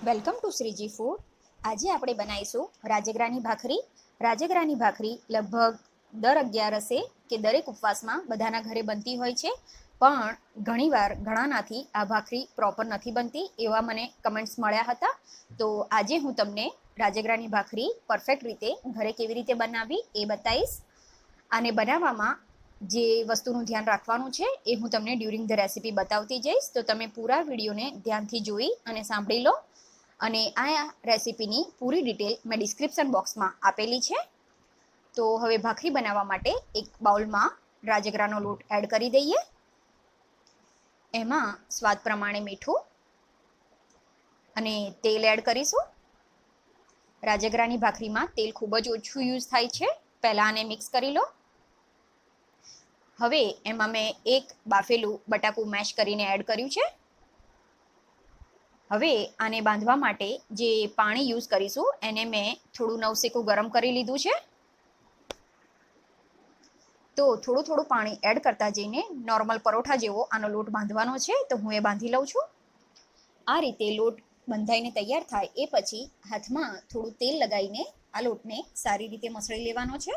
Welcome to Shriji food. આજે આપણે બનાવીશું રાજગરાની ભાખરી. રાજગરાની ભાખરી લગભગ દર 11 કે દરેક ઉપવાસમાં બધાના ઘરે બનતી હોય છે, પણ ઘણીવાર ઘણાનાથી આ ભાખરી પ્રોપર નથી બનતી એવા મને કમેન્ટ્સ મળ્યા હતા. તો આજે હું તમને રાજગરાની ભાખરી પરફેક્ટ રીતે ઘરે કેવી રીતે બનાવવી એ બતાવીશ. આને બનાવવામાં જે વસ્તુનું ધ્યાન રાખવાનું છે એ હું તમને ડ્યુરિંગ ધ રેસિપી બતાવતી જઈશ, તો તમે પૂરા વિડીયોને ધ્યાનથી જોઈ અને સાંભળી લો. અને આ રેસિપીની પૂરી ડિટેલ મેં ડિસ્ક્રિપ્શન બોક્સમાં આપેલી છે. તો હવે ભાખરી બનાવવા માટે એક બાઉલમાં રાજગરાનો લોટ એડ કરી દઈએ. એમાં સ્વાદ પ્રમાણે મીઠું અને તેલ એડ કરીશું. રાજગરાની ભાખરીમાં તેલ ખૂબ જ ઓછું યુઝ થાય છે. પહેલાં આને મિક્સ કરી લો. હવે એમાં મેં એક બાફેલું બટાકું મેશ કરીને એડ કર્યું છે. હવે આને બાંધવા માટે જે પાણી યુઝ કરીશું એને મેં થોડું નવસેકું ગરમ કરી લીધું છે. તો થોડું થોડું પાણી એડ કરતા જઈને નોર્મલ પરોઠા જેવો આનો લોટ બાંધવાનો છે, તો હું એ બાંધી લઉં છું. આ રીતે લોટ બંધાઈને તૈયાર થાય એ પછી હાથમાં થોડું તેલ લગાવીને આ લોટને સારી રીતે મસળી લેવાનો છે.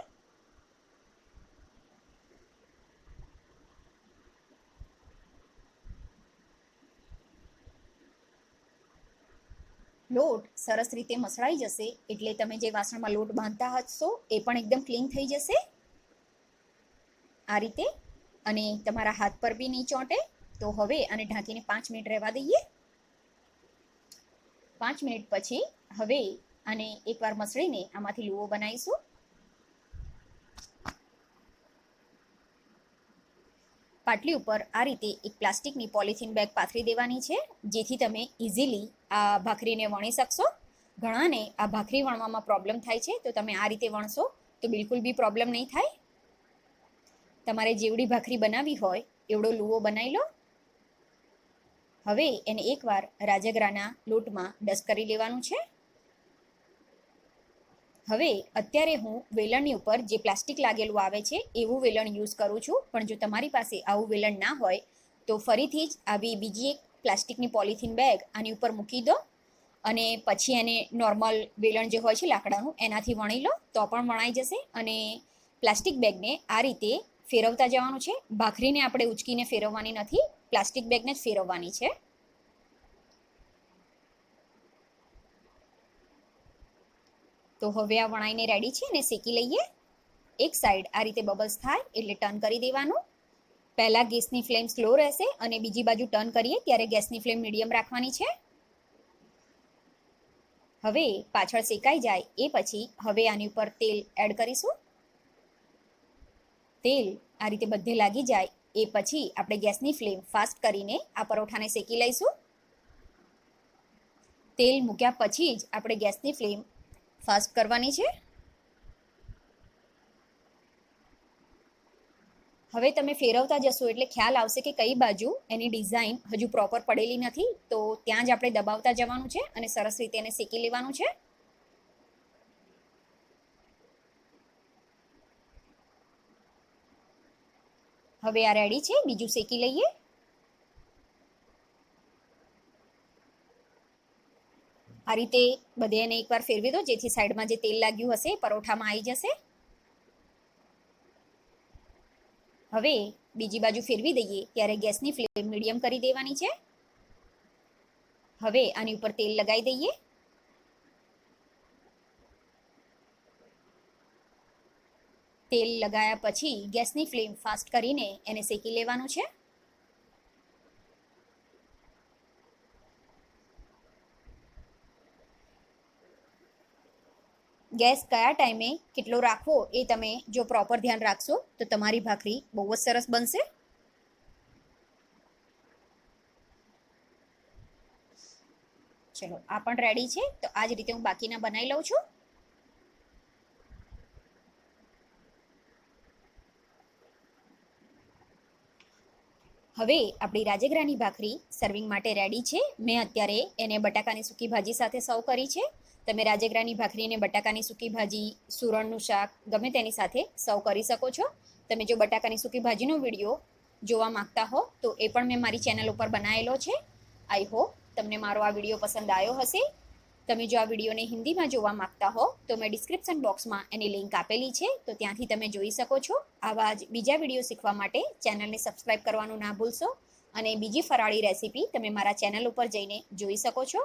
લોટ સરસ રીતે મસળાઈ જશે એટલે તમે જે વાસણમાં લોટ બાંધતા હશો એ પણ એકદમ ક્લીન થઈ જશે આ રીતે, અને તમારા હાથ પર બી નહીં ચોંટે. તો હવે આને ઢાંકીને 5 મિનિટ રહેવા દઈએ. 5 મિનિટ પછી હવે આને એકવાર મસળીને આમાંથી લુવો બનાવીશું. પાટલી ઉપર આ રીતે એક પ્લાસ્ટિકની પોલિથીન બેગ પાથરી દેવાની છે, જેથી તમે ઇઝીલી આ ભાખરીને વણી શકશો. ઘણાને આ ભાખરી વણવામાં પ્રોબ્લેમ થાય છે, તો તમે આ રીતે વણશો તો બિલકુલ બી પ્રોબ્લેમ નહીં થાય. તમારે જેવડી ભાખરી બનાવવી હોય એવડો લુવો બનાવી લો. હવે એને એકવાર રાજગરાના લોટમાં ડસ્ટ કરી લેવાનું છે. હવે અત્યારે હું વેલણની ઉપર જે પ્લાસ્ટિક લાગેલું આવે છે એવું વેલણ યુઝ કરું છું, પણ જો તમારી પાસે આવું વેલણ ના હોય તો ફરીથી જ આવી બીજી એક પ્લાસ્ટિકની પોલિથીન બેગ આની ઉપર મૂકી દો અને પછી એને નોર્મલ વેલણ જે હોય છે લાકડાનું એનાથી વણી લો તો પણ વણાઈ જશે. અને પ્લાસ્ટિક બેગને આ રીતે ફેરવતા જવાનું છે. ભાખરીને આપણે ઉચકીને ફેરવવાની નથી, પ્લાસ્ટિક બેગને જ ફેરવવાની છે. તો હવે આ વણાઈને રેડી છે ને શેકી લઈએ. એક સાઈડ આ રીતે બબલ્સ થાય એટલે ટર્ન કરી દેવાનું. પહેલાં ગેસની ફ્લેમ સ્લો રહેશે અને બીજી બાજુ ટર્ન કરીએ ત્યારે ગેસની ફ્લેમ મીડિયમ રાખવાની છે. હવે પાછળ શેકાઈ જાય એ પછી હવે આની ઉપર તેલ એડ કરીશું. તેલ આ રીતે બધે લાગી જાય એ પછી આપણે ગેસની ફ્લેમ ફાસ્ટ કરીને આ પરોઠાને શેકી લઈશું. તેલ મૂક્યા પછી જ આપણે ગેસની ફ્લેમ ફાસ્ટ કરવાની છે. હવે તમે ફેરવતા જશો એટલે ખ્યાલ આવશે કે કઈ બાજુ એની ડિઝાઇન હજુ પ્રોપર પડેલી નથી, તો ત્યાં જ આપણે દબાવતા જવાનું છે અને સરસ રીતે એને શેકી લેવાનું છે. હવે આ રેડી છે, બીજું શેકી લઈએ. આ રીતે બધે એને એકવાર ફેરવી દો જેથી સાઈડમાં જે તેલ લાગ્યું હશે પરોઠામાં આવી જશે. હવે બીજી બાજુ ફેરવી દઈએ ત્યારે ગેસની ફ્લેમ મીડિયમ કરી દેવાની છે. હવે આની ઉપર તેલ લગાવી દઈએ. તેલ લગાવ્યા પછી ગેસની ફ્લેમ ફાસ્ટ કરીને એને શેકી લેવાનું છે. ગેસ કયા ટાઈમે કેટલો રાખવો એ તમે જો પ્રોપર ધ્યાન રાખશો તો તમારી ભાખરી બહુ જ સરસ બનશે. ચલો આ પણ રેડી છે, તો આ જ રીતે હું બાકીના બનાવી લઉં છું. હવે આપણી રાજગરાની ભાખરી સર્વિંગ માટે રેડી છે. મેં અત્યારે એને બટાકાની સૂકી ભાજી સાથે સર્વ કરી છે. તમે રાજગરાની ભાખરીને બટાકાની સૂકી ભાજી, સુરણનું શાક ગમે તેની સાથે સર્વ કરી શકો છો. તમે જો બટાકાની સૂકી ભાજીનો વિડીયો જોવા માંગતા હો તો એ પણ મેં મારી ચેનલ ઉપર બનાવેલો છે. આઈ હોપ તમને મારો આ વિડીયો પસંદ આવ્યો હશે. તમે જો આ વિડીયોને હિન્દીમાં જોવા માંગતા હો તો મેં ડિસ્ક્રિપ્શન બોક્સમાં એની લિંક આપેલી છે, તો ત્યાંથી તમે જોઈ શકો છો. આવા જ બીજા વિડીયો શીખવા માટે ચેનલને સબસ્ક્રાઈબ કરવાનું ના ભૂલશો અને બીજી ફરાળી રેસીપી તમે મારા ચેનલ ઉપર જઈને જોઈ શકો છો.